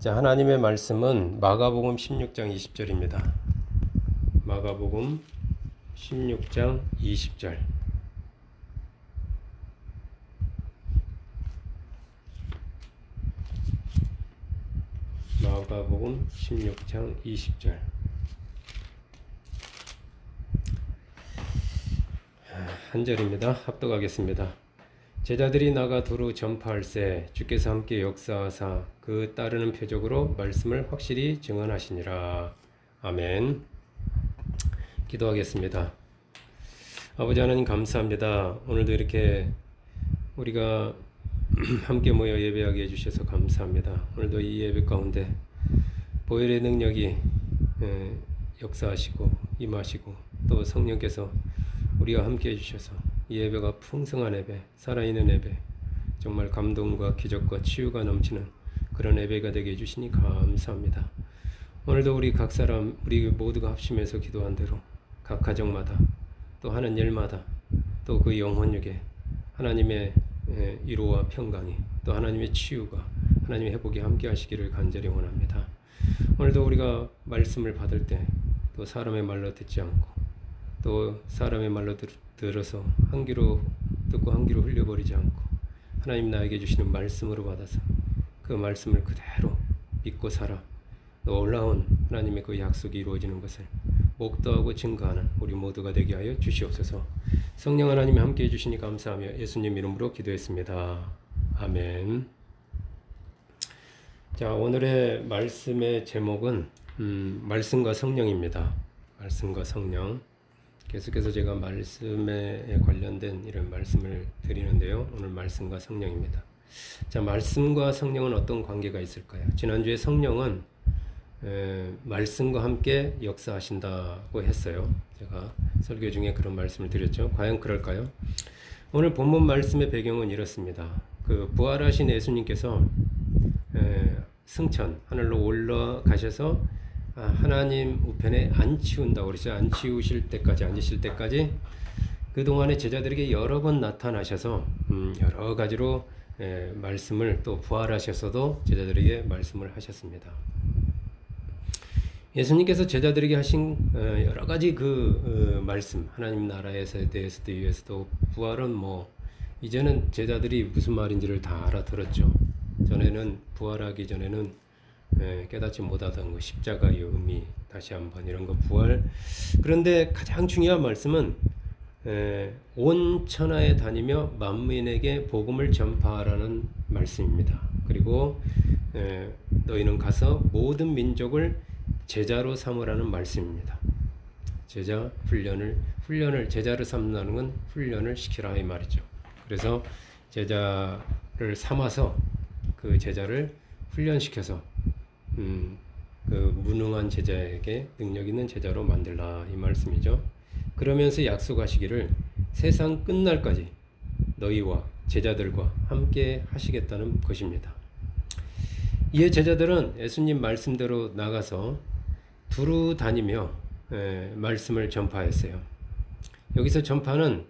자, 하나님의 말씀은 마가복음 16장 20절입니다. 마가복음 16장 20절. 마가복음 16장 20절. 한 절입니다. 합독하겠습니다. 제자들이 나가 두루 전파할세 주께서 함께 역사하사 그 따르는 표적으로 말씀을 확실히 증언하시니라. 아멘. 기도하겠습니다. 아버지 하나님 감사합니다. 오늘도 이렇게 우리가 함께 모여 예배하게 해주셔서 감사합니다. 오늘도 이 예배 가운데 보혈의 능력이 역사하시고 임하시고 또 성령께서 우리와 함께 해주셔서 이 예배가 풍성한 예배, 살아있는 예배, 정말 감동과 기적과 치유가 넘치는 그런 예배가 되게 해주시니 감사합니다. 오늘도 우리 각 사람, 우리 모두가 합심해서 기도한 대로 각 가정마다 또 하는 일마다 또 그 영혼육에 하나님의 위로와 평강이 또 하나님의 치유가 하나님의 회복이 함께 하시기를 간절히 원합니다. 오늘도 우리가 말씀을 받을 때 또 사람의 말로 듣지 않고 또 사람의 말로 들어서 한 귀로 듣고 한 귀로 흘려버리지 않고 하나님 나에게 주시는 말씀으로 받아서 그 말씀을 그대로 믿고 살아 놀라운 하나님의 그 약속이 이루어지는 것을 목도하고 증거하는 우리 모두가 되게 하여 주시옵소서. 성령 하나님이 함께 해주시니 감사하며 예수님 이름으로 기도했습니다. 아멘. 자, 오늘의 말씀의 제목은 말씀과 성령입니다. 말씀과 성령. 계속해서 제가 말씀에 관련된 이런 말씀을 드리는데요. 오늘 말씀과 성령입니다. 자, 말씀과 성령은 어떤 관계가 있을까요? 지난주에 성령은 말씀과 함께 역사하신다고 했어요. 제가 설교 중에 그런 말씀을 드렸죠. 과연 그럴까요? 오늘 본문 말씀의 배경은 이렇습니다. 그 부활하신 예수님께서 승천 하늘로 올라가셔서 하나님 우편에 안 치운다고 그러죠. 안 치우실 때까지, 앉으실 때까지 그동안에 제자들에게 여러 번 나타나셔서 여러 가지로 말씀을 또 부활하셔서도 제자들에게 말씀을 하셨습니다. 예수님께서 제자들에게 하신 여러 가지 그 말씀, 하나님 나라에 대해서도 위해서도 부활은 뭐 이제는 제자들이 무슨 말인지를 다 알아들었죠. 전에는 부활하기 전에는 깨닫지 못하던 그 십자가의 의미, 다시 한번 이런 거 부활. 그런데 가장 중요한 말씀은 온 천하에 다니며 만민에게 복음을 전파하라는 말씀입니다. 그리고 너희는 가서 모든 민족을 제자로 삼으라는 말씀입니다. 제자 훈련을 제자로 삼는 건 훈련을 시키라 이 말이죠. 그래서 제자를 삼아서 그 제자를 훈련시켜서 그 무능한 제자에게 능력 있는 제자로 만들라 이 말씀이죠. 그러면서 약속하시기를 세상 끝날까지 너희와 제자들과 함께 하시겠다는 것입니다. 이에 제자들은 예수님 말씀대로 나가서 두루 다니며 말씀을 전파했어요. 여기서 전파는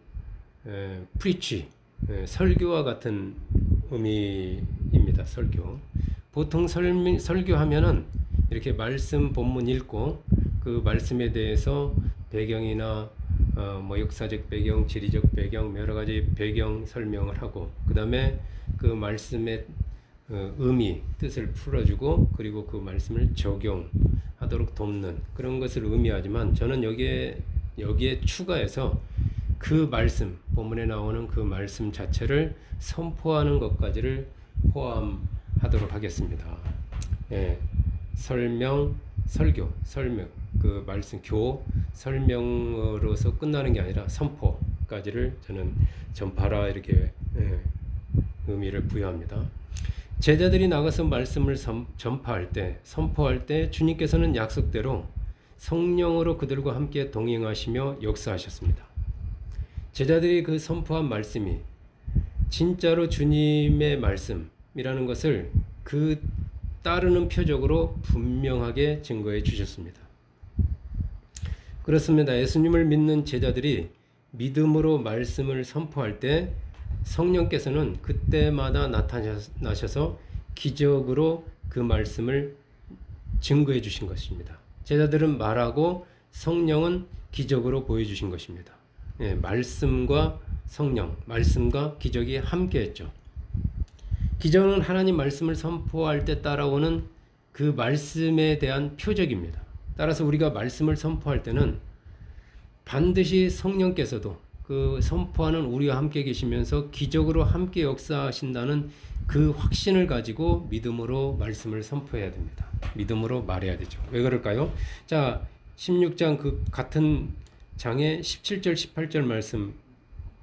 preach, 설교와 같은 의미입니다. 설교. 보통 설교하면은 이렇게 말씀 본문 읽고 그 말씀에 대해서 배경이나 뭐 역사적 배경, 지리적 배경, 여러 가지 배경 설명을 하고 그 다음에 그 말씀의 의미, 뜻을 풀어주고 그리고 그 말씀을 적용하도록 돕는 그런 것을 의미하지만 저는 여기에 추가해서 그 말씀, 본문에 나오는 그 말씀 자체를 선포하는 것까지를 포함하도록 하겠습니다. 설명, 그 말씀, 설명으로서 끝나는 게 아니라 선포까지를 저는 전파라 이렇게 의미를 부여합니다. 제자들이 나가서 말씀을 전파할 때, 선포할 때 주님께서는 약속대로 성령으로 그들과 함께 동행하시며 역사하셨습니다. 제자들이 그 선포한 말씀이 진짜로 주님의 말씀이라는 것을 그 따르는 표적으로 분명하게 증거해 주셨습니다. 그렇습니다. 예수님을 믿는 제자들이 믿음으로 말씀을 선포할 때 성령께서는 그때마다 나타나셔서 기적으로 그 말씀을 증거해 주신 것입니다. 제자들은 말하고 성령은 기적으로 보여주신 것입니다. 예, 말씀과 성령, 말씀과 기적이 함께했죠. 기적은 하나님 말씀을 선포할 때 따라오는 그 말씀에 대한 표적입니다. 따라서 우리가 말씀을 선포할 때는 반드시 성령께서도 그 선포하는 우리와 함께 계시면서 기적으로 함께 역사하신다는 그 확신을 가지고 믿음으로 말씀을 선포해야 됩니다. 믿음으로 말해야 되죠. 왜 그럴까요? 자, 16장 그 같은 장의 17절 18절 말씀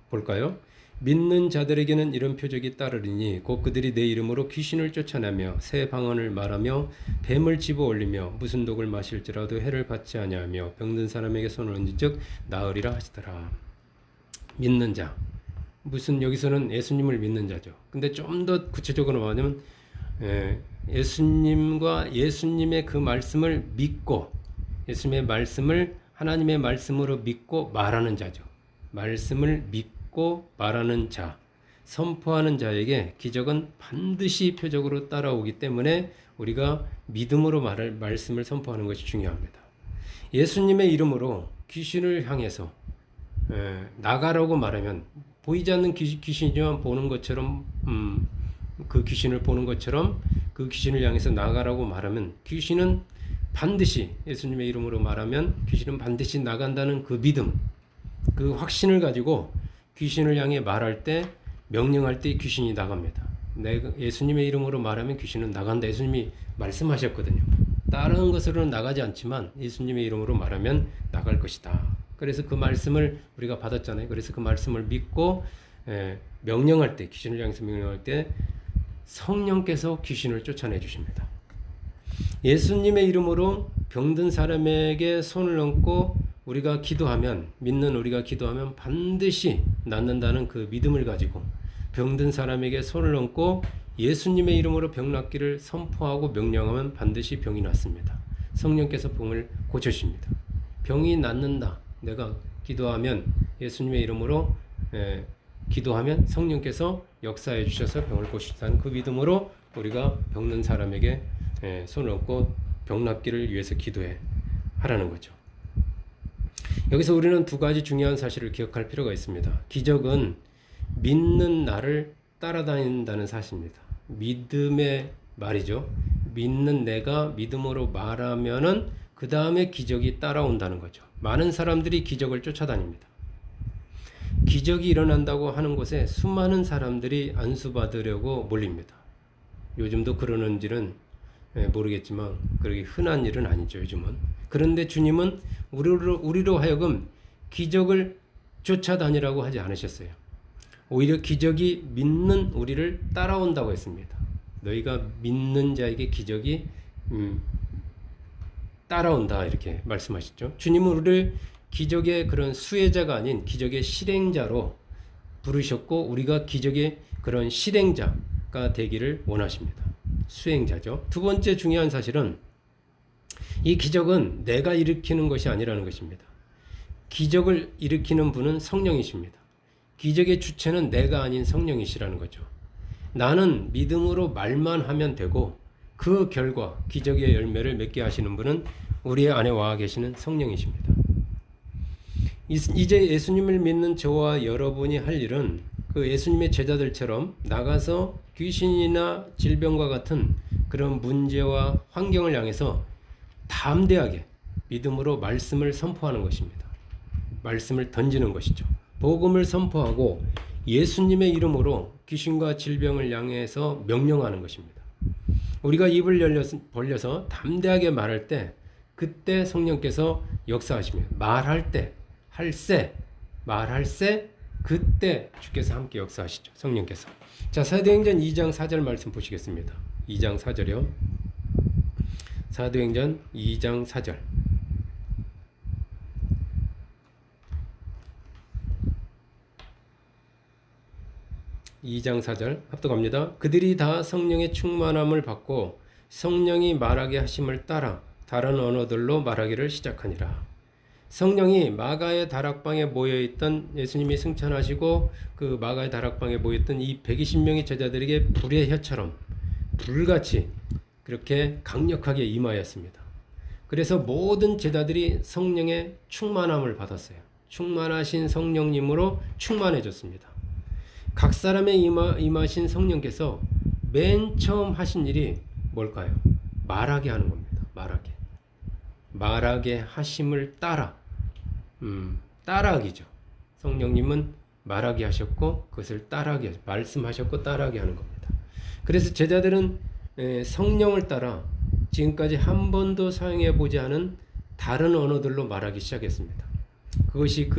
볼까요? 믿는 자들에게는 이런 표적이 따르리니 곧 그들이 내 이름으로 귀신을 쫓아내며 새 방언을 말하며 뱀을 집어 올리며 무슨 독을 마실지라도 해를 받지 아니하며 병든 사람에게 손을 얹은즉 나으리라 하시더라. 믿는 자, 무슨 여기서는 예수님을 믿는 자죠. 근데 좀 더 구체적으로 말하면 예수님과 예수님의 그 말씀을 믿고 예수님의 말씀을 하나님의 말씀으로 믿고 말하는 자죠. 말씀을 믿고 말하는 자, 선포하는 자에게 기적은 반드시 표적으로 따라오기 때문에 우리가 믿음으로 말씀을 선포하는 것이 중요합니다. 예수님의 이름으로 귀신을 향해서 나가라고 말하면 보이지 않는 귀신이지만 보는 것처럼 그 귀신을 보는 것처럼 그 귀신을 향해서 나가라고 말하면 귀신은 반드시 예수님의 이름으로 말하면 귀신은 반드시 나간다는 그 믿음, 그 확신을 가지고 귀신을 향해 말할 때 명령할 때 귀신이 나갑니다. 내가 예수님의 이름으로 말하면 귀신은 나간다. 예수님이 말씀하셨거든요. 다른 것으로는 나가지 않지만 예수님의 이름으로 말하면 나갈 것이다. 그래서 그 말씀을 우리가 받았잖아요. 그래서 그 말씀을 믿고 명령할 때 귀신을 향해서 명령할 때 성령께서 귀신을 쫓아내 주십니다. 예수님의 이름으로 병든 사람에게 손을 얹고 우리가 기도하면 믿는 우리가 기도하면 반드시 낫는다는 그 믿음을 가지고 병든 사람에게 손을 얹고 예수님의 이름으로 병 낫기를 선포하고 명령하면 반드시 병이 낫습니다. 성령께서 병을 고쳐주십니다. 병이 낫는다. 내가 기도하면 예수님의 이름으로 기도하면 성령께서 역사해 주셔서 병을 고치신다는 그 믿음으로 우리가 병든 사람에게 손을 얹고 병 낫기를 위해서 기도해 하라는 거죠. 여기서 우리는 두 가지 중요한 사실을 기억할 필요가 있습니다. 기적은 믿는 나를 따라다닌다는 사실입니다. 믿음의 말이죠. 믿는 내가 믿음으로 말하면은 그 다음에 기적이 따라온다는 거죠. 많은 사람들이 기적을 쫓아다닙니다. 기적이 일어난다고 하는 곳에 수많은 사람들이 안수받으려고 몰립니다. 요즘도 그러는지는 모르겠지만 그렇게 흔한 일은 아니죠. 요즘은. 그런데 주님은 우리로 하여금 기적을 쫓아다니라고 하지 않으셨어요. 오히려 기적이 믿는 우리를 따라온다고 했습니다. 너희가 믿는 자에게 기적이 따라온다 이렇게 말씀하셨죠. 주님은 우리를 기적의 그런 수혜자가 아닌 기적의 실행자로 부르셨고 우리가 기적의 그런 실행자가 되기를 원하십니다. 수행자죠. 두 번째 중요한 사실은 이 기적은 내가 일으키는 것이 아니라는 것입니다. 기적을 일으키는 분은 성령이십니다. 기적의 주체는 내가 아닌 성령이시라는 거죠. 나는 믿음으로 말만 하면 되고 그 결과 기적의 열매를 맺게 하시는 분은 우리 안에 와 계시는 성령이십니다. 이제 예수님을 믿는 저와 여러분이 할 일은 그 예수님의 제자들처럼 나가서 귀신이나 질병과 같은 그런 문제와 환경을 향해서 담대하게 믿음으로 말씀을 선포하는 것입니다. 말씀을 던지는 것이죠. 복음을 선포하고 예수님의 이름으로 귀신과 질병을 향해서 명령하는 것입니다. 우리가 입을 벌려서 담대하게 말할 때 그때 성령께서 역사하시며 말할 때 그때 주께서 함께 역사하시죠. 성령께서. 자, 사도행전 2장 4절 말씀 보시겠습니다. 2장 4절이요. 사도행전 2장 4절. (2장 4절) 합독합니다. 그들이 다 성령의 충만함을 받고 성령이 말하게 하심을 따라 다른 언어들로 말하기를 시작하니라. 성령이 마가의 다락방에 모여있던 예수님이 승천하시고 그 마가의 다락방에 모였던 이 120명의 제자들에게 불의 혀처럼 불같이 그렇게 강력하게 임하였습니다. 그래서 모든 제자들이 성령의 충만함을 받았어요. 충만하신 성령님으로 충만해졌습니다. 각 사람의 임하신 성령께서 맨 처음 하신 일이 뭘까요? 말하게 하는 겁니다. 말하게 하심을 따라하기죠. 성령님은 말하게 하셨고 그것을 따라하게 하죠. 말씀하셨고 따라하게 하는 겁니다. 그래서 제자들은 성령을 따라 지금까지 한 번도 사용해 보지 않은 다른 언어들로 말하기 시작했습니다. 그것이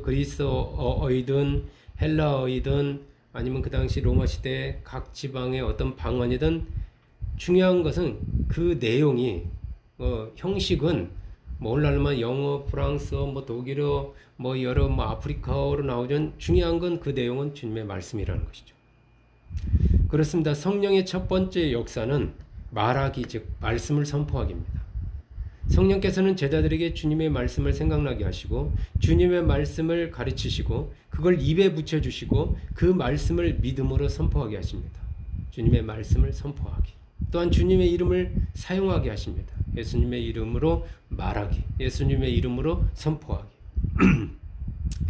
그리스어이든 헬라어이든 아니면 그 당시 로마 시대의 각 지방의 어떤 방언이든 중요한 것은 그 내용이 형식은 오늘날만 영어, 프랑스어, 독일어, 여러 아프리카어로 나오던 중요한 건 그 내용은 주님의 말씀이라는 것이죠. 그렇습니다. 성령의 첫 번째 역사는 말하기, 즉 말씀을 선포하기입니다. 성령께서는 제자들에게 주님의 말씀을 생각나게 하시고 주님의 말씀을 가르치시고 그걸 입에 붙여주시고 그 말씀을 믿음으로 선포하게 하십니다. 주님의 말씀을 선포하기. 또한 주님의 이름을 사용하게 하십니다. 예수님의 이름으로 말하기, 예수님의 이름으로 선포하기.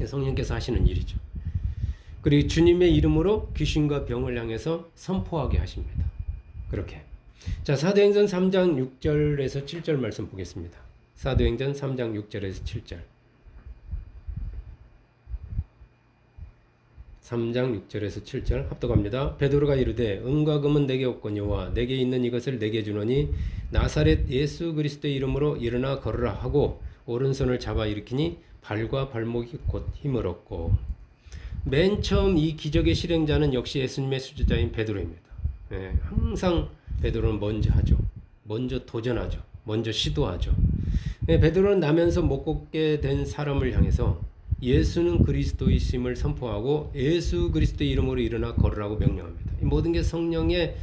성령께서 하시는 일이죠. 그리고 주님의 이름으로 귀신과 병을 향해서 선포하게 하십니다. 그렇게. 자, 사도행전 3장 6절에서 7절 말씀 보겠습니다. 사도행전 3장 6절에서 7절. 3장 6절에서 7절 합독합니다. 베드로가 이르되 은과 금은 내게 없거니와 내게 있는 이것을 내게 주노니 나사렛 예수 그리스도의 이름으로 일어나 걸으라 하고 오른손을 잡아 일으키니 발과 발목이 곧 힘을 얻고. 맨 처음 이 기적의 실행자는 역시 예수님의 수제자인 베드로입니다. 항상 베드로는 먼저 하죠. 먼저 도전하죠. 먼저 시도하죠. 베드로는 나면서 못 걷게 된 사람을 향해서 예수는 그리스도이심을 선포하고 예수 그리스도의 이름으로 일어나 걸으라고 명령합니다. 이 모든 게 성령의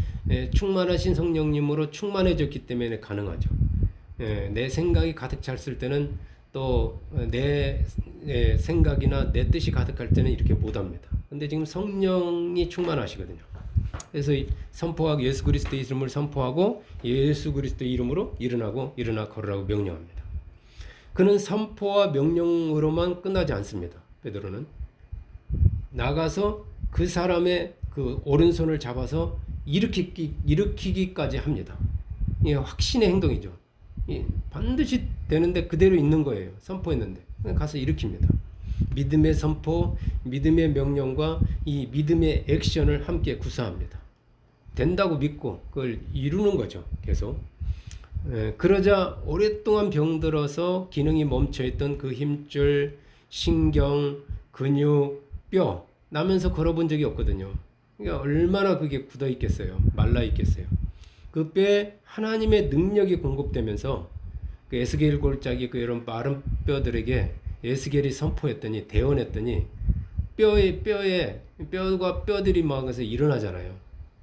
충만하신 성령님으로 충만해졌기 때문에 가능하죠. 내 생각이 가득 찼을 때는 또 내 생각이나 내 뜻이 가득할 때는 이렇게 못합니다. 근데 지금 성령이 충만하시거든요. 그래서 선포하고 예수 그리스도의 이름을 선포하고 예수 그리스도의 이름으로 일어나 걸으라고 명령합니다. 그는 선포와 명령으로만 끝나지 않습니다. 베드로는 나가서 그 사람의 그 오른손을 잡아서 일으키기까지 합니다. 이게 확신의 행동이죠. 반드시 되는데 그대로 있는 거예요. 선포했는데 가서 일으킵니다. 믿음의 선포, 믿음의 명령과 이 믿음의 액션을 함께 구사합니다. 된다고 믿고 그걸 이루는 거죠. 계속. 그러자 오랫동안 병들어서 기능이 멈춰있던 그 힘줄, 신경, 근육, 뼈 나면서 걸어본 적이 없거든요. 그러니까 얼마나 그게 굳어 있겠어요. 말라 있겠어요. 그 뼈에 하나님의 능력이 공급되면서 그 에스겔 골짜기 그 이런 마른 뼈들에게 에스겔이 선포했더니 대언했더니 뼈가 뼈들이 막 해서 일어나잖아요.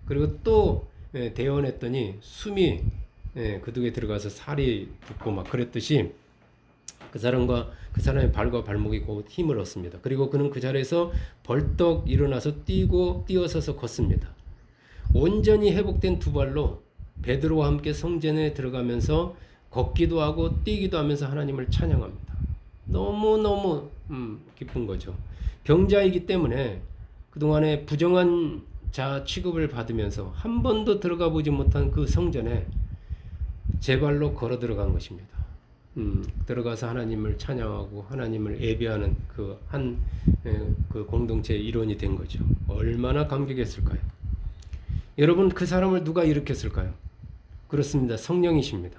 그리고 또 대언했더니 숨이 그둑에 들어가서 살이 붙고 막 그랬듯이 그 사람의 발과 발목이 곧 힘을 얻습니다. 그리고 그는 그 자리에서 벌떡 일어나서 뛰어서서 걷습니다. 온전히 회복된 두 발로 베드로와 함께 성전에 들어가면서 걷기도 하고 뛰기도 하면서 하나님을 찬양합니다. 너무너무 기쁜 거죠. 병자이기 때문에 그동안에 부정한 자 취급을 받으면서 한 번도 들어가 보지 못한 그 성전에 제 발로 걸어 들어간 것입니다. 들어가서 하나님을 찬양하고 하나님을 예배하는 그 공동체의 일원이 된 거죠. 얼마나 감격했을까요? 여러분, 그 사람을 누가 일으켰을까요? 그렇습니다. 성령이십니다.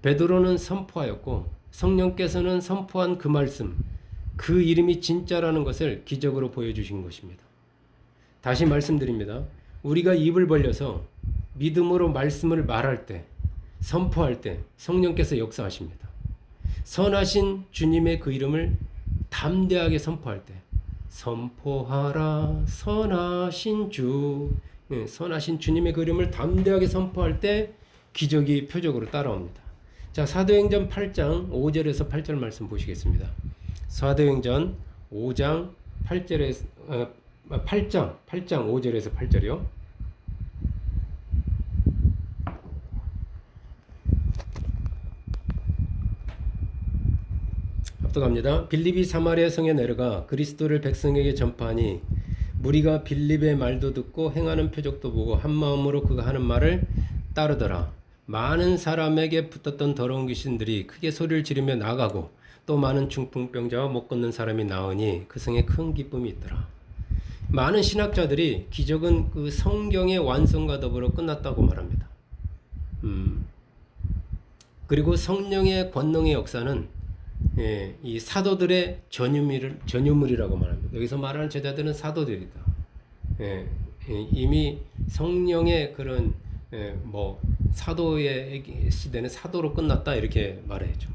베드로는 선포하였고 성령께서는 선포한 그 말씀, 그 이름이 진짜라는 것을 기적으로 보여주신 것입니다. 다시 말씀드립니다. 우리가 입을 벌려서 믿음으로 말씀을 말할 때, 선포할 때 성령께서 역사하십니다. 선하신 주님의 그 이름을 담대하게 선포할 때, 선포하라 선하신 주, 선하신 주님의 그 이름을 담대하게 선포할 때 기적이 표적으로 따라옵니다. 자, 사도행전 8장 5절에서 8절 말씀 보시겠습니다. 사도행전 5장 8절에서 8장 5절에서 8절이요. 합독합니다. 빌립이 사마리아 성에 내려가 그리스도를 백성에게 전파하니 무리가 빌립의 말도 듣고 행하는 표적도 보고 한 마음으로 그가 하는 말을 따르더라. 많은 사람에게 붙었던 더러운 귀신들이 크게 소리를 지르며 나가고 또 많은 중풍병자와 못 걷는 사람이 나으니 그 성에 큰 기쁨이 있더라. 많은 신학자들이 기적은 그 성경의 완성과 더불어 끝났다고 말합니다. 그리고 성령의 권능의 역사는 이 사도들의 전유물이라고 말합니다. 여기서 말하는 제자들은 사도들이다. 이미 성령의 그런 뭐 사도의 시대는 사도로 끝났다 이렇게 말해야죠.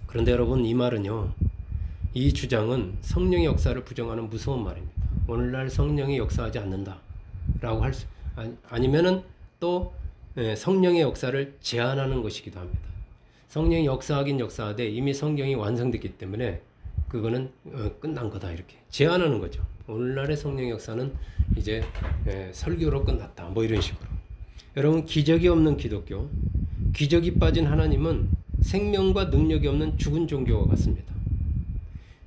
그런데 여러분, 이 말은요, 이 주장은 성령의 역사를 부정하는 무서운 말입니다. 오늘날 성령이 역사하지 않는다라고 할 수, 아니면은 또 성령의 역사를 제한하는 것이기도 합니다. 성령이 역사하긴 역사하되 이미 성경이 완성됐기 때문에 그거는 끝난 거다 이렇게 제한하는 거죠. 오늘날의 성령 역사는 이제 설교로 끝났다 뭐 이런 식으로. 여러분, 기적이 없는 기독교, 기적이 빠진 하나님은 생명과 능력이 없는 죽은 종교와 같습니다.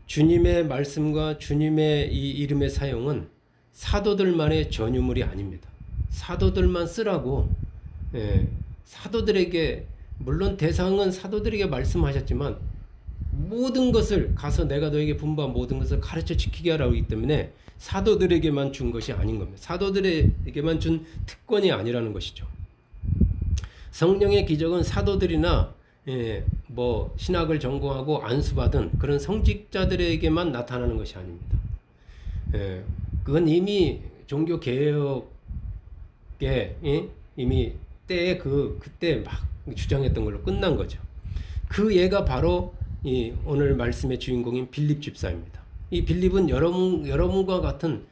주님의 말씀과 주님의 이 이름의 사용은 사도들만의 전유물이 아닙니다. 사도들만 쓰라고 사도들에게, 물론 대상은 사도들에게 말씀하셨지만 모든 것을 가서 내가 너에게 분부한 모든 것을 가르쳐 지키게 하라고 하기 때문에 사도들에게만 준 것이 아닌 겁니다. 사도들에게만 준 특권이 아니라는 것이죠. 성령의 기적은 사도들이나 뭐 신학을 전공하고 안수받은 그런 성직자들에게만 나타나는 것이 아닙니다. 그건 이미 종교 개혁에 이미 때에 그때 막 주장했던 걸로 끝난 거죠. 그 예가 바로 이 오늘 말씀의 주인공인 빌립 집사입니다. 이 빌립은 여러분과 같은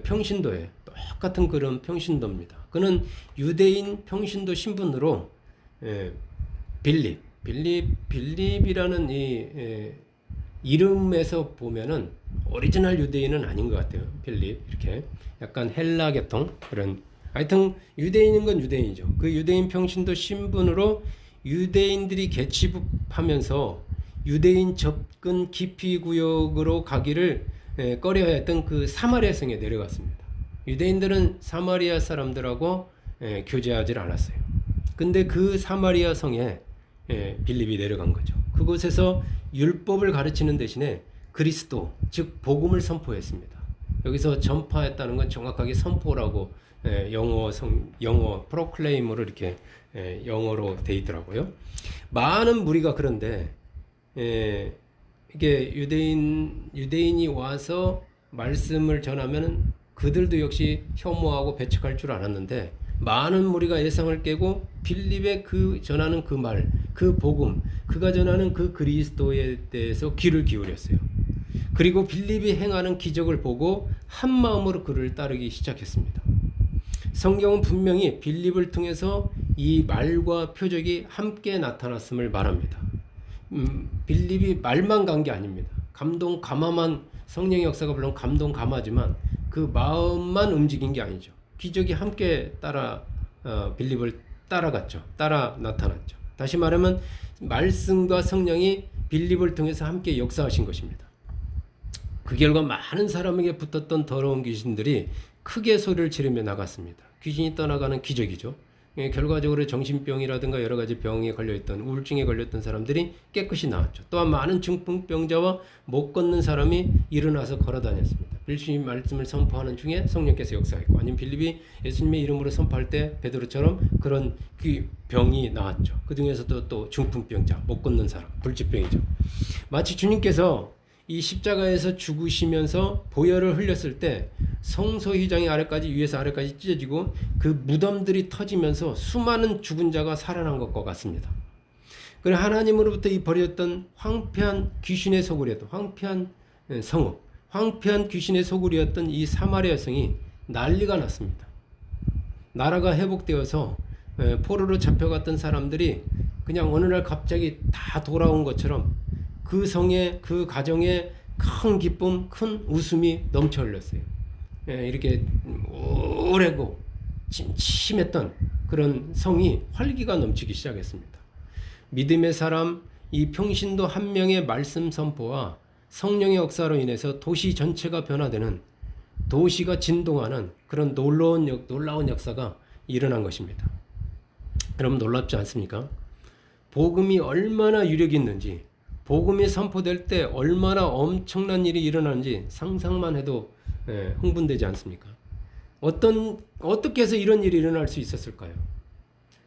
평신도예요. 똑같은 그런 평신도입니다. 그는 유대인 평신도 신분으로 빌립이라는 이 이름에서 보면은 오리지널 유대인은 아닌 것 같아요. 빌립 이렇게 약간 헬라 계통 그런, 하여튼 유대인인 건 유대인이죠. 그 유대인 평신도 신분으로 유대인들이 개취하면서 유대인 접근 기피 구역으로 가기를 꺼려했던 그 사마리아 성에 내려갔습니다. 유대인들은 사마리아 사람들하고 교제하지 않았어요. 근데 그 사마리아 성에 빌립이 내려간 거죠. 그곳에서 율법을 가르치는 대신에 그리스도, 즉 복음을 선포했습니다. 여기서 전파했다는 건 정확하게 선포라고 영어 프로클레임으로 이렇게 영어로 돼 있더라고요. 많은 무리가, 그런데 이게 유대인이 와서 말씀을 전하면 그들도 역시 혐오하고 배척할 줄 알았는데 많은 무리가 예상을 깨고 빌립의 그 전하는 그 말, 그 복음, 그가 전하는 그 그리스도에 대해서 귀를 기울였어요. 그리고 빌립이 행하는 기적을 보고 한 마음으로 그를 따르기 시작했습니다. 성경은 분명히 빌립을 통해서 이 말과 표적이 함께 나타났음을 말합니다. 빌립이 말만 간 게 아닙니다. 감동 감화만, 성령의 역사가 물론 감동 감화지만 그 마음만 움직인 게 아니죠. 기적이 함께 빌립을 따라갔죠. 따라 나타났죠. 다시 말하면 말씀과 성령이 빌립을 통해서 함께 역사하신 것입니다. 그 결과 많은 사람에게 붙었던 더러운 귀신들이 크게 소리를 지르며 나갔습니다. 귀신이 떠나가는 기적이죠. 결과적으로 정신병이라든가 여러 가지 병에 걸려있던, 우울증에 걸렸던 사람들이 깨끗이 나았죠. 또한 많은 중풍병자와 못 걷는 사람이 일어나서 걸어다녔습니다. 예수님 말씀을 선포하는 중에 성령께서 역사했고, 아니면 빌립이 예수님의 이름으로 선포할 때 베드로처럼 그런 병이 나았죠. 그 중에서도 또 중풍병자, 못 걷는 사람, 불치병이죠. 마치 주님께서 이 십자가에서 죽으시면서 보혈을 흘렸을 때 성소휘장이 아래까지, 위에서 아래까지 찢어지고 그 무덤들이 터지면서 수많은 죽은 자가 살아난 것과 같습니다. 그리고 하나님으로부터 이 버렸던 황폐한 귀신의 소굴이었던, 황폐한 성읍, 황폐한 귀신의 소굴이었던 이 사마리아 성이 난리가 났습니다. 나라가 회복되어서 포로로 잡혀갔던 사람들이 그냥 어느 날 갑자기 다 돌아온 것처럼 그 성에, 그 가정에 큰 기쁨, 큰 웃음이 넘쳐 흘렀어요. 이렇게 오래고 침침했던 그런 성이 활기가 넘치기 시작했습니다. 믿음의 사람, 이 평신도 한 명의 말씀 선포와 성령의 역사로 인해서 도시 전체가 변화되는, 도시가 진동하는 그런 놀라운 역사가 일어난 것입니다. 여러분 놀랍지 않습니까? 복음이 얼마나 유력이 있는지, 복음이 선포될 때 얼마나 엄청난 일이 일어나는지 상상만 해도 흥분되지 않습니까? 어떻게 해서 이런 일이 일어날 수 있었을까요?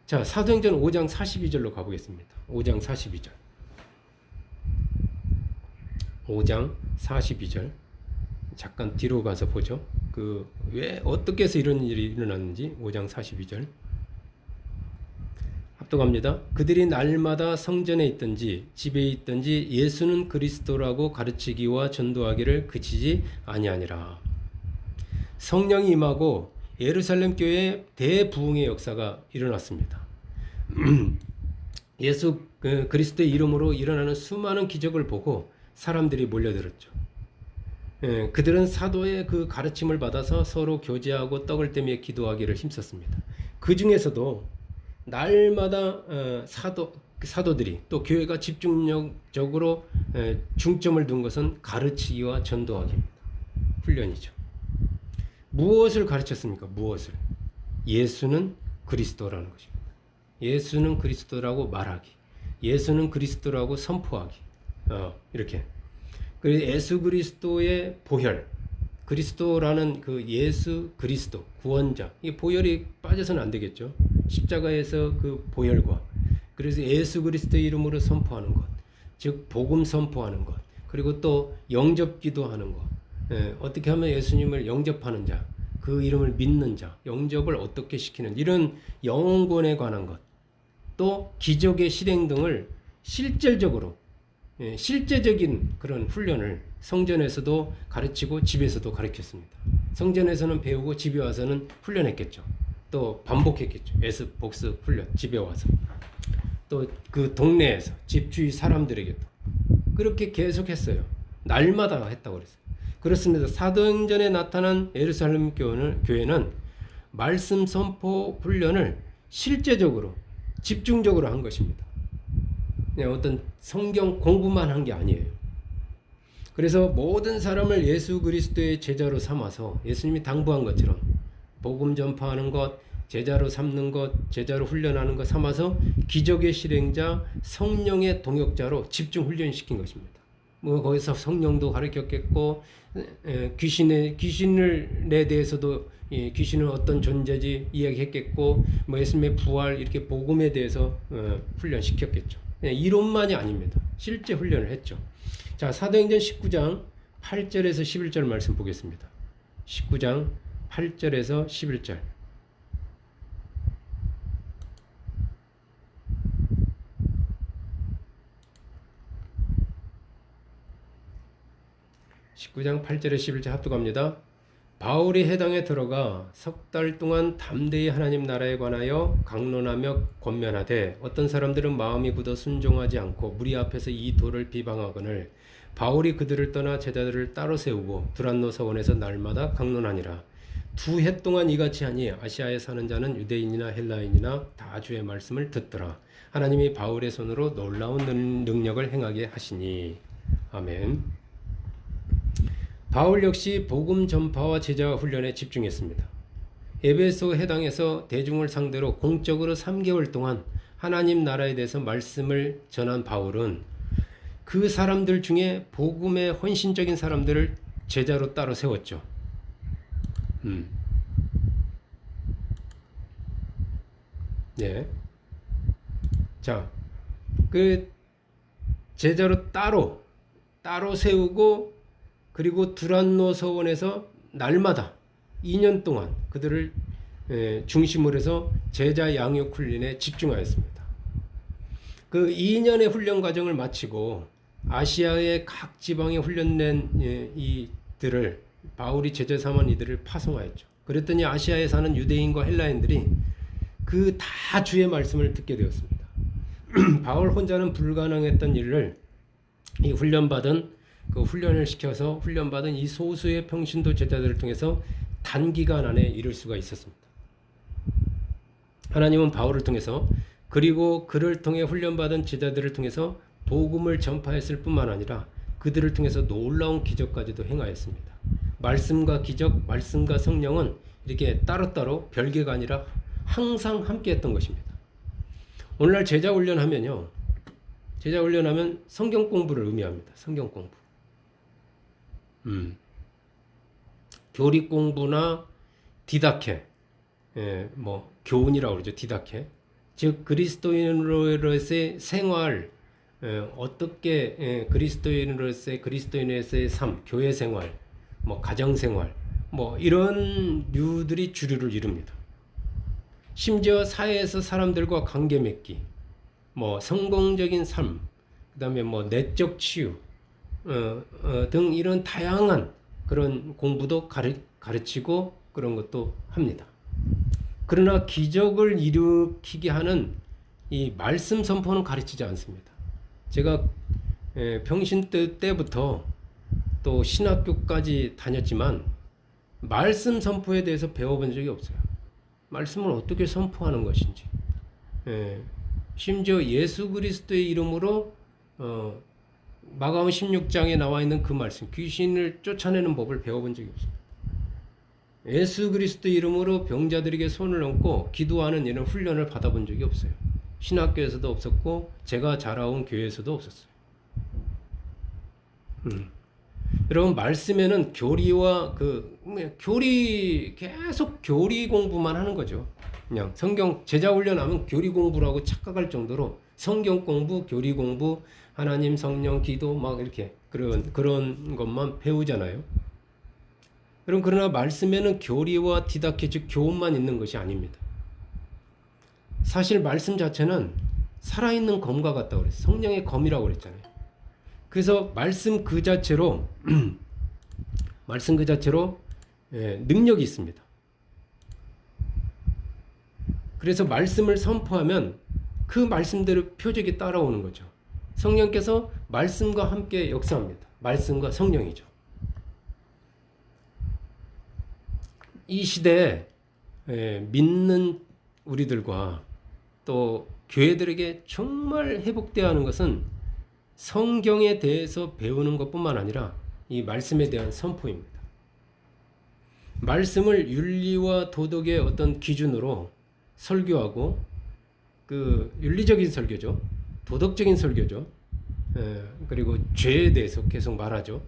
자, 사도행전 5장 42절로 가보겠습니다. 5장 42절. 5장 42절. 잠깐 뒤로 가서 보죠. 왜 어떻게 해서 이런 일이 일어났는지 5장 42절. 합독합니다. 그들이 날마다 성전에 있든지 집에 있든지 예수는 그리스도라고 가르치기와 전도하기를 그치지 아니하니라. 성령이 임하고 예루살렘 교회에 대부흥의 역사가 일어났습니다. 예수 그리스도의 이름으로 일어나는 수많은 기적을 보고 사람들이 몰려들었죠. 그들은 사도의 그 가르침을 받아서 서로 교제하고 떡을 떼며 기도하기를 힘썼습니다. 그 중에서도 날마다 사도들이 또 교회가 집중적으로 중점을 둔 것은 가르치기와 전도하기입니다. 훈련이죠. 무엇을 가르쳤습니까? 무엇을? 예수는 그리스도라는 것입니다. 예수는 그리스도라고 말하기, 예수는 그리스도라고 선포하기, 이렇게. 그래서 예수 그리스도의 보혈, 그리스도라는 그 예수 그리스도 구원자, 이 보혈이 빠져서는 안 되겠죠. 십자가에서 그 보혈과, 그래서 예수 그리스도의 이름으로 선포하는 것, 즉 복음 선포하는 것, 그리고 또 영접기도하는 것, 어떻게 하면 예수님을 영접하는 자, 그 이름을 믿는 자, 영접을 어떻게 시키는, 이런 영혼권에 관한 것, 또 기적의 실행 등을 실질적으로 실제적인 그런 훈련을 성전에서도 가르치고 집에서도 가르쳤습니다. 성전에서는 배우고 집에 와서는 훈련했겠죠. 또 반복했겠죠. 에습 복습 훈련, 집에 와서 또 그 동네에서 집주위 사람들에게도 그렇게 계속했어요. 날마다 했다고 그랬어요. 그렇습니다. 사도행전에 나타난 예루살렘 교회는 말씀 선포 훈련을 실제적으로 집중적으로 한 것입니다. 그냥 어떤 성경 공부만 한 게 아니에요. 그래서 모든 사람을 예수 그리스도의 제자로 삼아서 예수님이 당부한 것처럼 복음 전파하는 것, 제자로 삼는 것, 제자로 훈련하는 것 삼아서 기적의 실행자, 성령의 동역자로 집중 훈련시킨 것입니다. 뭐 거기서 성령도 가르쳤겠고, 귀신에 대해서도 귀신은 어떤 존재지 이야기했겠고, 뭐 예수님의 부활, 이렇게 복음에 대해서 훈련시켰겠죠. 이론만이 아닙니다. 실제 훈련을 했죠. 자, 사도행전 19장 8절에서 11절 말씀 보겠습니다. 19장 8절에서 11절. (19장 8절에 11절) 합독합니다. 바울이 회당에 들어가 석 달 동안 담대히 하나님 나라에 관하여 강론하며 권면하되 어떤 사람들은 마음이 굳어 순종하지 않고 무리 앞에서 이 도를 비방하거늘 바울이 그들을 떠나 제자들을 따로 세우고 두란노 서원에서 날마다 강론하니라. 2해 동안 이같이 하니 아시아에 사는 자는 유대인이나 헬라인이나 다 주의 말씀을 듣더라. 하나님이 바울의 손으로 놀라운 능력을 행하게 하시니. 아멘. 바울 역시 복음 전파와 제자 훈련에 집중했습니다. 에베소 회당에서 대중을 상대로 공적으로 3개월 동안 하나님 나라에 대해서 말씀을 전한 바울은 그 사람들 중에 복음에 헌신적인 사람들을 제자로 따로 세웠죠. 네. 자, 그 제자로 따로 세우고, 그리고 두란노 서원에서 날마다 2년 동안 그들을 중심으로 해서 제자 양육 훈련에 집중하였습니다. 그 2년의 훈련 과정을 마치고 아시아의 각 지방에 훈련된 이들을 바울이 제자 삼은 이들을 파송하였죠. 그랬더니 아시아에 사는 유대인과 헬라인들이 그 다 주의 말씀을 듣게 되었습니다. 바울 혼자는 불가능했던 일을 이 훈련을 시켜서 훈련받은 이 소수의 평신도 제자들을 통해서 단기간 안에 이룰 수가 있었습니다. 하나님은 바울을 통해서, 그리고 그를 통해 훈련받은 제자들을 통해서 복음을 전파했을 뿐만 아니라 그들을 통해서 놀라운 기적까지도 행하였습니다. 말씀과 기적, 말씀과 성령은 이렇게 따로따로 별개가 아니라 항상 함께 했던 것입니다. 오늘날 제자 훈련하면요. 제자 훈련하면 성경 공부를 의미합니다. 성경 공부. 교리 공부나 디다케, 뭐 교훈이라고 그러죠. 디다케. 즉 그리스도인으로서의 생활, 어떻게 그리스도인으로서의 삶, 교회 생활, 뭐 가정 생활, 뭐 이런 류들이 주류를 이룹니다. 심지어 사회에서 사람들과 관계 맺기, 뭐 성공적인 삶, 그다음에 뭐 내적 치유 등 이런 다양한 그런 공부도 가르치고 그런 것도 합니다. 그러나 기적을 일으키게 하는 이 말씀 선포는 가르치지 않습니다. 제가 평신 때부터 또 신학교까지 다녔지만 말씀 선포에 대해서 배워본 적이 없어요. 말씀을 어떻게 선포하는 것인지. 심지어 예수 그리스도의 이름으로 마가음 16장에 나와 있는 그 말씀, 귀신을 쫓아내는 법을 배워본 적이 없습니다. 예수 그리스도 이름으로 병자들에게 손을 얹고 기도하는 이런 훈련을 받아본 적이 없어요. 신학교에서도 없었고 제가 자라온 교회에서도 없었어요. 여러분 말씀에는 교리와 계속 교리 공부만 하는 거죠. 그냥 성경 제자 훈련하면 교리 공부라고 착각할 정도로 성경 공부, 교리 공부, 하나님, 성령, 기도 막 이렇게 그런 것만 배우잖아요. 그러나 말씀에는 교리와 디다케 즉 교훈만 있는 것이 아닙니다. 사실 말씀 자체는 살아있는 검과 같다고 그랬어요. 성령의 검이라고 그랬잖아요. 그래서 말씀 그 자체로 능력이 있습니다. 그래서 말씀을 선포하면 그 말씀대로 표적이 따라오는 거죠. 성령께서 말씀과 함께 역사합니다. 말씀과 성령이죠. 이 시대에 믿는 우리들과 또 교회들에게 정말 회복되어야 하는 것은 성경에 대해서 배우는 것뿐만 아니라 이 말씀에 대한 선포입니다. 말씀을 윤리와 도덕의 어떤 기준으로 설교하고 그 윤리적인 설교죠. 도덕적인 설교죠. 그리고 죄에 대해서 계속 말하죠.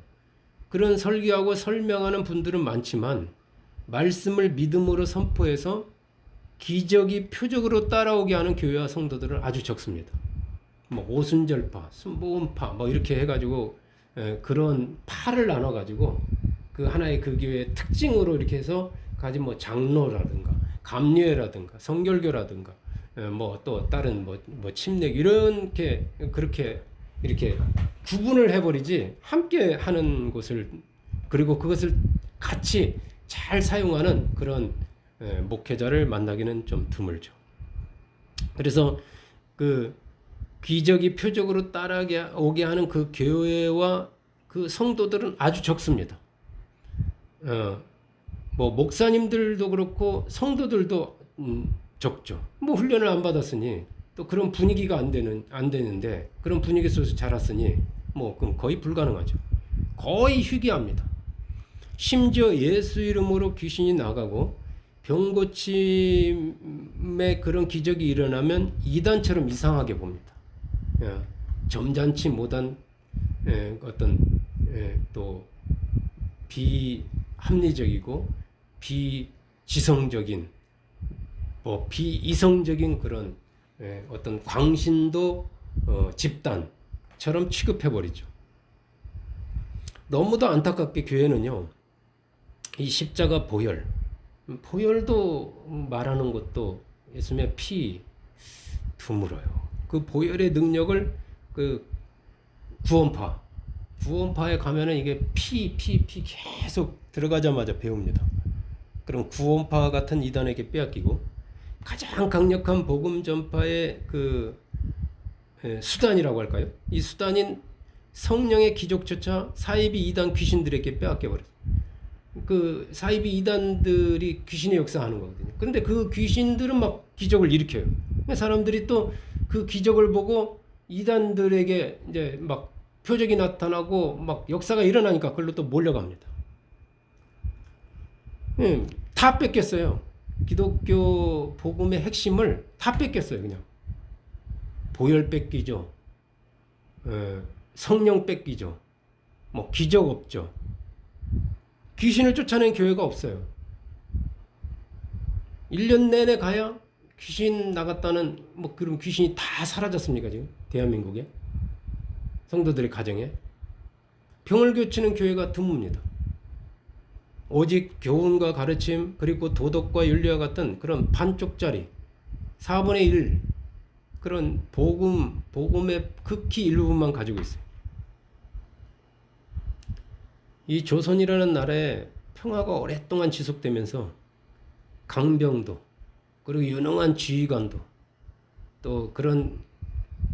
그런 설교하고 설명하는 분들은 많지만 말씀을 믿음으로 선포해서 기적이 표적으로 따라오게 하는 교회와 성도들은 아주 적습니다. 뭐 오순절파, 순복음파 뭐 이렇게 해가지고 그런 파를 나눠가지고 그 하나의 그 교회의 특징으로 이렇게 해서 가진 뭐 장로라든가 감리회라든가 성결교라든가 뭐 또 다른 뭐 침례 이렇게 그렇게 이렇게 구분을 해버리지 함께 하는 곳을 그리고 그것을 같이 잘 사용하는 그런 목회자를 만나기는 좀 드물죠. 그래서 그 기적이 표적으로 따라오게 하는 그 교회와 그 성도들은 아주 적습니다. 뭐 목사님들도 그렇고 성도들도 적죠. 뭐 훈련을 안 받았으니 또 그런 분위기가 안 되는데 그런 분위기 속에서 자랐으니 뭐 그럼 거의 불가능하죠. 거의 희귀합니다. 심지어 예수 이름으로 귀신이 나가고 병고침의 그런 기적이 일어나면 이단처럼 이상하게 봅니다. 점잖지 못한 어떤 또 비합리적이고 비지성적인 뭐 비이성적인 그런 어떤 광신도 집단처럼 취급해버리죠. 너무도 안타깝게 교회는요, 이 십자가 보혈도 말하는 것도 예수님의 피 드물어요. 그 보혈의 능력을 그 구원파에 가면은 이게 피 계속 들어가자마자 배웁니다. 그럼 구원파 같은 이단에게 빼앗기고 가장 강력한 복음 전파의 그 수단이라고 할까요? 이 수단인 성령의 기적조차 사이비 이단 귀신들에게 빼앗겨 버렸어요. 그 사이비 이단들이 귀신의 역사하는 거거든요. 그런데 그 귀신들은 막 기적을 일으켜요. 사람들이 또 그 기적을 보고 이단들에게 이제 막 표적이 나타나고 막 역사가 일어나니까 그걸로 또 몰려갑니다. 다 뺏겼어요. 기독교 복음의 핵심을 다 뺏겼어요. 그냥 보혈 뺏기죠. 성령 뺏기죠. 뭐 기적 없죠. 귀신을 쫓아낸 교회가 없어요. 1년 내내 가야 귀신 나갔다는 뭐 그런 귀신이 다 사라졌습니까 지금 대한민국에 성도들의 가정에 병을 고치는 교회가 드뭅니다. 오직 교훈과 가르침 그리고 도덕과 윤리와 같은 그런 반쪽짜리 4분의 1 그런 복음의 극히 일부분만 가지고 있어요. 이 조선이라는 나라에 평화가 오랫동안 지속되면서 강병도 그리고 유능한 지휘관도 또 그런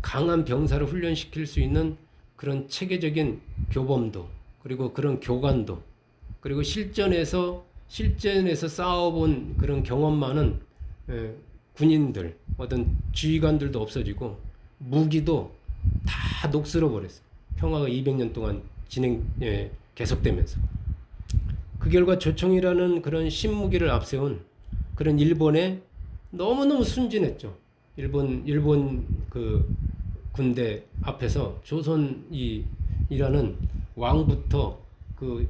강한 병사를 훈련시킬 수 있는 그런 체계적인 교범도 그리고 그런 교관도 그리고 실전에서 싸워본 그런 경험 많은 군인들 어떤 지휘관들도 없어지고 무기도 다 녹슬어 버렸어요. 평화가 200년 동안 계속되면서 그 결과 조총이라는 그런 신무기를 앞세운 그런 일본에 너무너무 순진했죠. 일본 그 군대 앞에서 조선이라는 왕부터 그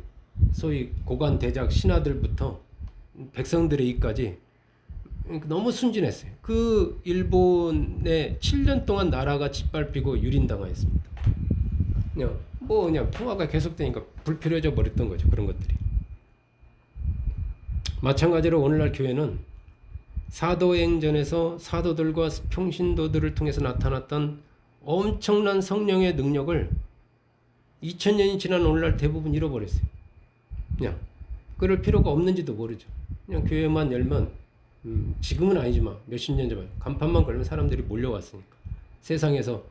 소위 고관 대작 신하들부터 백성들의 이까지 너무 순진했어요. 그 일본에 7년 동안 나라가 짓밟히고 유린당하였습니다. 그냥 평화가 계속되니까 불필요해져 버렸던 거죠. 그런 것들이. 마찬가지로 오늘날 교회는 사도행전에서 사도들과 평신도들을 통해서 나타났던 엄청난 성령의 능력을 2000년이 지난 오늘날 대부분 잃어버렸어요. 그냥 그럴 필요가 없는지도 모르죠. 그냥 교회만 열면 지금은 아니지만 몇십 년 전에 간판만 걸면 사람들이 몰려왔으니까 세상에서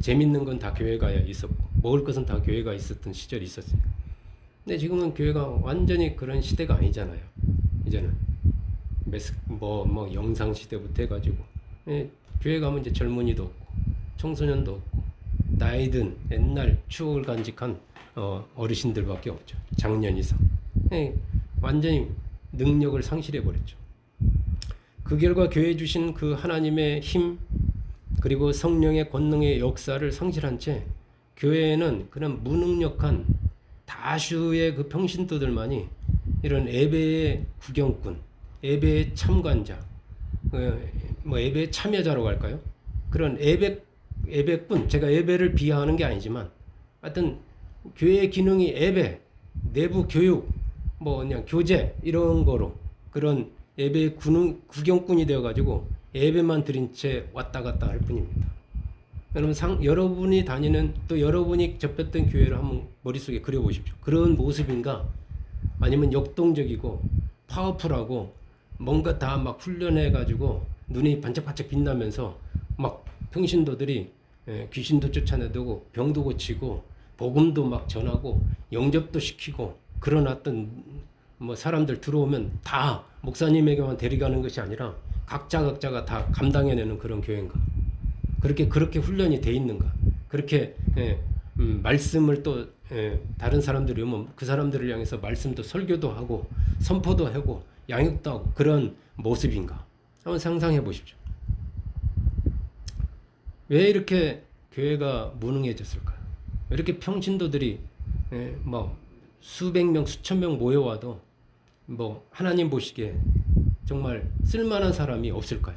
재밌는 건 다 교회가 있었고 먹을 것은 다 교회가 있었던 시절이 있었어요. 근데 지금은 교회가 완전히 그런 시대가 아니잖아요. 이제는 뭐 영상 시대부터 해가지고 교회 가면 이제 젊은이도 없고 청소년도 없고 나이든 옛날 추억을 간직한 어르신들밖에 없죠. 장년 이상. 완전히 능력을 상실해 버렸죠. 그 결과 교회 주신 그 하나님의 힘 그리고 성령의 권능의 역사를 상실한 채 교회에는 그런 무능력한 다수의 그 평신도들만이 이런 예배의 구경꾼, 예배의 참관자, 뭐 예배의 참여자라고 할까요? 그런 예배꾼, 제가 예배를 비하하는 게 아니지만 하여튼 교회의 기능이 예배, 내부 교육, 뭐 그냥 교제 이런 거로 그런 예배의 구경꾼이 되어가지고 예배만 드린 채 왔다 갔다 할 뿐입니다. 여러분 여러분이 다니는 또 여러분이 접했던 교회를 한번 머릿속에 그려보십시오. 그런 모습인가? 아니면 역동적이고 파워풀하고 뭔가 다 막 훈련해가지고 눈이 반짝반짝 빛나면서 막 평신도들이 귀신도 쫓아내고 병도 고치고 복음도 막 전하고 영접도 시키고 그러놨던 뭐 사람들 들어오면 다 목사님에게만 데려가는 것이 아니라 각자가 다 감당해내는 그런 교회인가? 그렇게 훈련이 돼 있는가? 그렇게 말씀을 또 다른 사람들이 오면 그 사람들을 향해서 말씀도 설교도 하고 선포도 하고 양육도 하고 그런 모습인가? 한번 상상해 보십시오. 왜 이렇게 교회가 무능해졌을까요? 왜 이렇게 평신도들이 뭐 수백 명, 수천 명 모여와도 뭐 하나님 보시기에 정말 쓸만한 사람이 없을까요?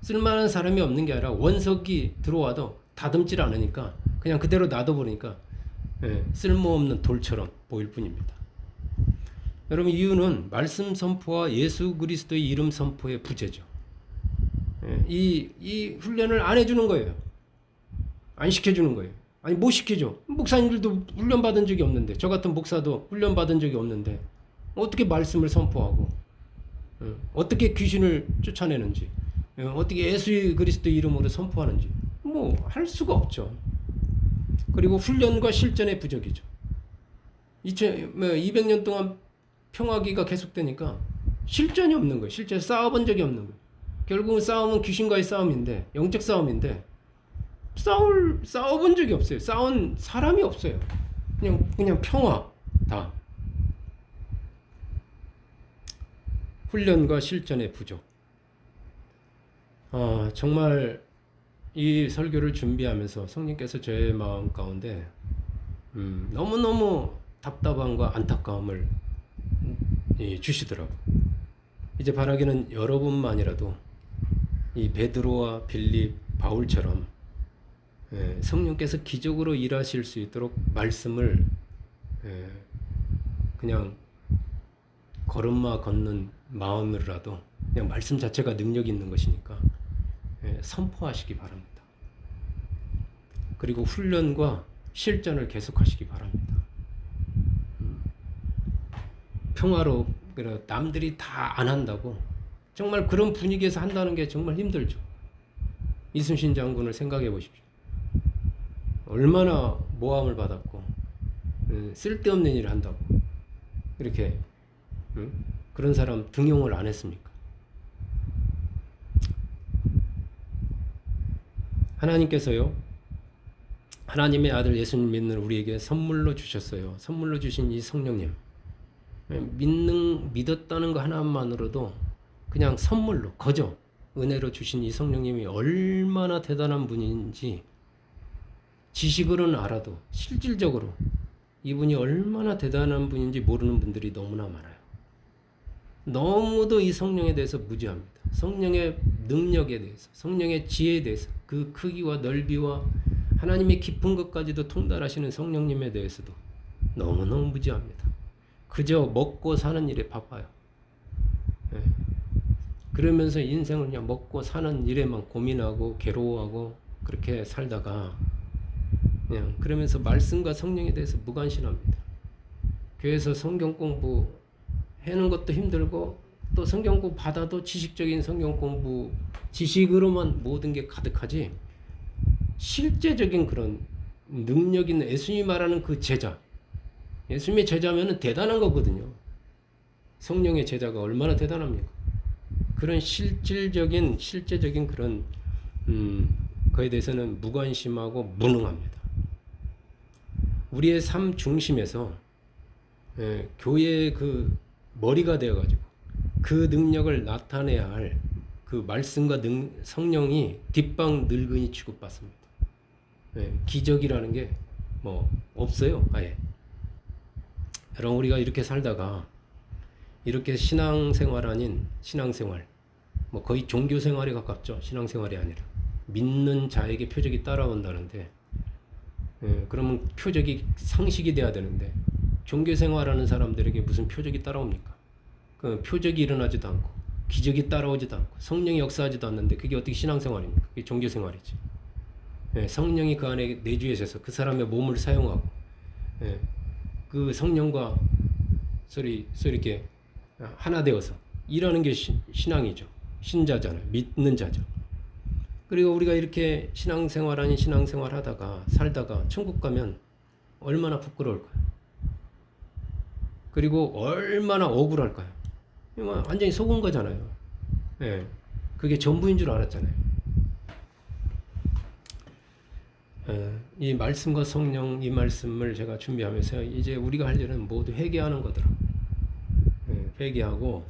쓸만한 사람이 없는 게 아니라 원석이 들어와도 다듬질 않으니까 그냥 그대로 놔둬버리니까 쓸모없는 돌처럼 보일 뿐입니다. 여러분 이유는 말씀 선포와 예수 그리스도의 이름 선포의 부재죠. 이 훈련을 안 해주는 거예요. 안 시켜주는 거예요. 아니 못 시켜줘. 목사님들도 훈련 받은 적이 없는데 저 같은 목사도 훈련 받은 적이 없는데 어떻게 말씀을 선포하고 어떻게 귀신을 쫓아내는지 어떻게 예수 그리스도 이름으로 선포하는지 뭐 할 수가 없죠. 그리고 훈련과 실전의 부족이죠. 200년 동안 평화기가 계속되니까 실전이 없는 거예요. 실제 싸워본 적이 없는 거예요. 결국은 싸움은 귀신과의 싸움인데 영적 싸움인데 싸워본 적이 없어요. 싸운 사람이 없어요. 그냥 평화 다. 훈련과 실전의 부족. 정말 이 설교를 준비하면서 성령께서 제 마음 가운데 너무너무 답답함과 안타까움을 주시더라고요. 이제 바라기는 여러분만이라도 이 베드로와 빌립, 바울처럼 성령께서 기적으로 일하실 수 있도록 말씀을 그냥 걸음마 걷는 마음으로라도 그냥 말씀 자체가 능력 있는 것이니까 선포하시기 바랍니다. 그리고 훈련과 실전을 계속하시기 바랍니다. 평화로 남들이 다 안 한다고 정말 그런 분위기에서 한다는 게 정말 힘들죠. 이순신 장군을 생각해 보십시오. 얼마나 모함을 받았고 쓸데없는 일을 한다고 이렇게 그런 사람 등용을 안 했습니까? 하나님께서요, 하나님의 아들 예수님 믿는 우리에게 선물로 주셨어요. 선물로 주신 이 성령님. 믿었다는 거 하나만으로도 그냥 선물로, 거저 은혜로 주신 이 성령님이 얼마나 대단한 분인지 지식으로는 알아도 실질적으로 이분이 얼마나 대단한 분인지 모르는 분들이 너무나 많아요. 너무도 이 성령에 대해서 무지합니다. 성령의 능력에 대해서, 성령의 지혜에 대해서, 그 크기와 넓이와 하나님의 깊은 것까지도 통달하시는 성령님에 대해서도 너무너무 무지합니다. 그저 먹고 사는 일에 바빠요. 그러면서 인생을 그냥 먹고 사는 일에만 고민하고 괴로워하고 그렇게 살다가 그냥 그러면서 말씀과 성령에 대해서 무관심합니다. 교회에서 성경 공부 해는 것도 힘들고 또 성경 공부 받아도 지식적인 성경 공부 지식으로만 모든 게 가득하지 실제적인 그런 능력 있는 예수님이 말하는 그 제자, 예수님의 제자면은 대단한 거거든요. 성령의 제자가 얼마나 대단합니까? 그런 실제적인 그런 그에 대해서는 무관심하고 무능합니다. 우리의 삶 중심에서 교회의 그 머리가 되어가지고 그 능력을 나타내야 할 그 말씀과 성령이 뒷방 늙은이 취급받습니다. 기적이라는 게 뭐 없어요, 아예. 여러분, 우리가 이렇게 살다가 이렇게 신앙생활 아닌 신앙생활, 뭐 거의 종교생활에 가깝죠. 신앙생활이 아니라 믿는 자에게 표적이 따라온다는데, 그러면 표적이 상식이 돼야 되는데 종교생활하는 사람들에게 무슨 표적이 따라옵니까? 그 표적이 일어나지도 않고 기적이 따라오지도 않고 성령이 역사하지도 않는데 그게 어떻게 신앙생활입니까? 그게 종교생활이지. 성령이 그 안에 내주에서 그 사람의 몸을 사용하고 그 성령과 소리 이렇게 하나 되어서 일하는 게 신앙이죠. 신자잖아요. 믿는 자죠. 그리고 우리가 이렇게 신앙생활 아닌 신앙생활 하다가 살다가 천국 가면 얼마나 부끄러울까요? 그리고 얼마나 억울할까요? 완전히 속은 거잖아요. 그게 전부인 줄 알았잖아요. 이 말씀과 성령, 이 말씀을 제가 준비하면서 이제 우리가 할 일은 모두 회개하는 거더라고요. 회개하고,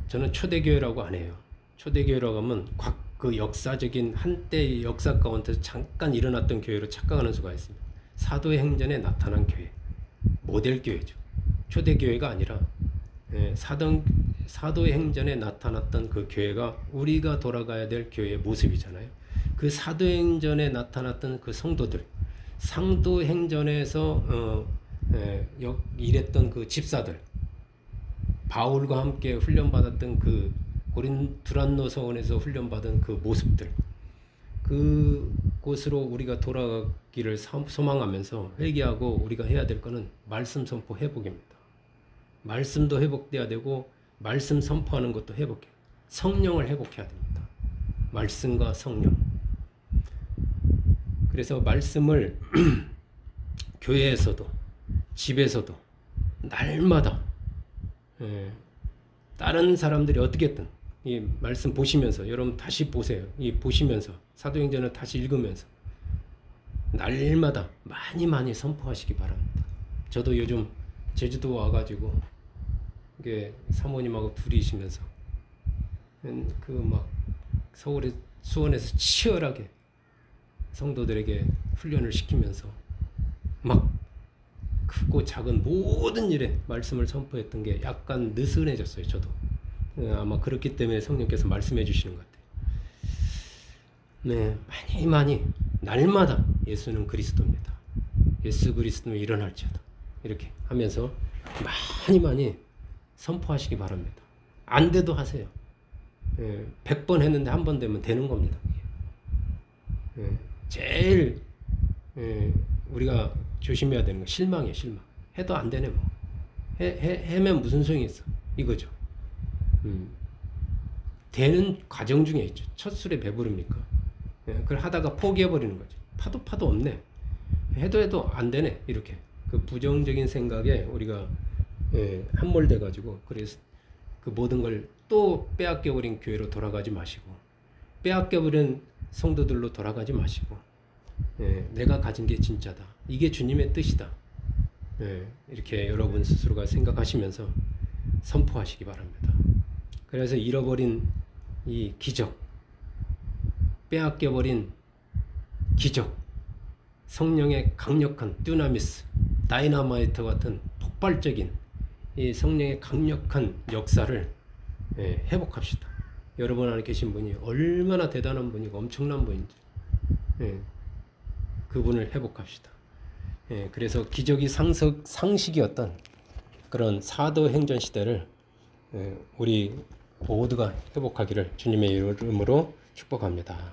저는 초대교회라고 안 해요. 초대교회라고 하면 그 역사적인 한때의 역사 가운데서 잠깐 일어났던 교회로 착각하는 수가 있습니다. 사도행전에 나타난 교회, 모델교회죠. 초대교회가 아니라 사도행전에 나타났던 그 교회가 우리가 돌아가야 될 교회의 모습이잖아요. 그 사도행전에 나타났던 그 성도들, 상도행전에서 일했던 그 집사들, 바울과 함께 훈련받았던 그 두란노 서원에서 훈련받은 그 모습들, 그곳으로 우리가 돌아가기를 소망하면서 회개하고 우리가 해야 될 것은 말씀 선포 회복입니다. 말씀도 회복돼야 되고 말씀 선포하는 것도 회복해요. 성령을 회복해야 됩니다. 말씀과 성령. 그래서 말씀을 교회에서도 집에서도 날마다 다른 사람들이 어떻게 했든 이 말씀 보시면서 여러분 다시 보세요. 이 보시면서 사도행전을 다시 읽으면서 날마다 많이 선포하시기 바랍니다. 저도 요즘 제주도 와가지고 이게 사모님하고 둘이시면서 그 막 서울에 수원에서 치열하게 성도들에게 훈련을 시키면서 막 크고 작은 모든 일에 말씀을 선포했던 게 약간 느슨해졌어요. 저도 아마 그렇기 때문에 성령께서 말씀해 주시는 것 같아요. 네, 많이 날마다 예수는 그리스도입니다. 예수 그리스도는 일어날지어다. 이렇게 하면서 많이 선포하시기 바랍니다. 안 돼도 하세요. 100번 했는데 한 번 되면 되는 겁니다. 제일 우리가 조심해야 되는 건 실망이에요. 실망. 해도 안 되네 뭐. 해면 무슨 소용이 있어. 이거죠. 되는 과정 중에 있죠. 첫 술에 배부릅니까? 그걸 하다가 포기해버리는 거죠. 파도 없네. 해도 안 되네. 이렇게. 그 부정적인 생각에 우리가 함몰돼 가지고 그래서 그 모든 걸 또 빼앗겨버린 교회로 돌아가지 마시고 빼앗겨버린 성도들로 돌아가지 마시고 내가 가진 게 진짜다. 이게 주님의 뜻이다. 이렇게 여러분 스스로가 생각하시면서 선포하시기 바랍니다. 그래서 잃어버린 이 기적, 빼앗겨버린 기적, 성령의 강력한 듀나미스, 다이너마이트 같은 폭발적인 이 성령의 강력한 역사를 회복합시다. 여러분 안에 계신 분이 얼마나 대단한 분이고 엄청난 분인지 그분을 회복합시다. 그래서 기적이 상식이었던 그런 사도행전 시대를 우리 모두가 회복하기를 주님의 이름으로 축복합니다.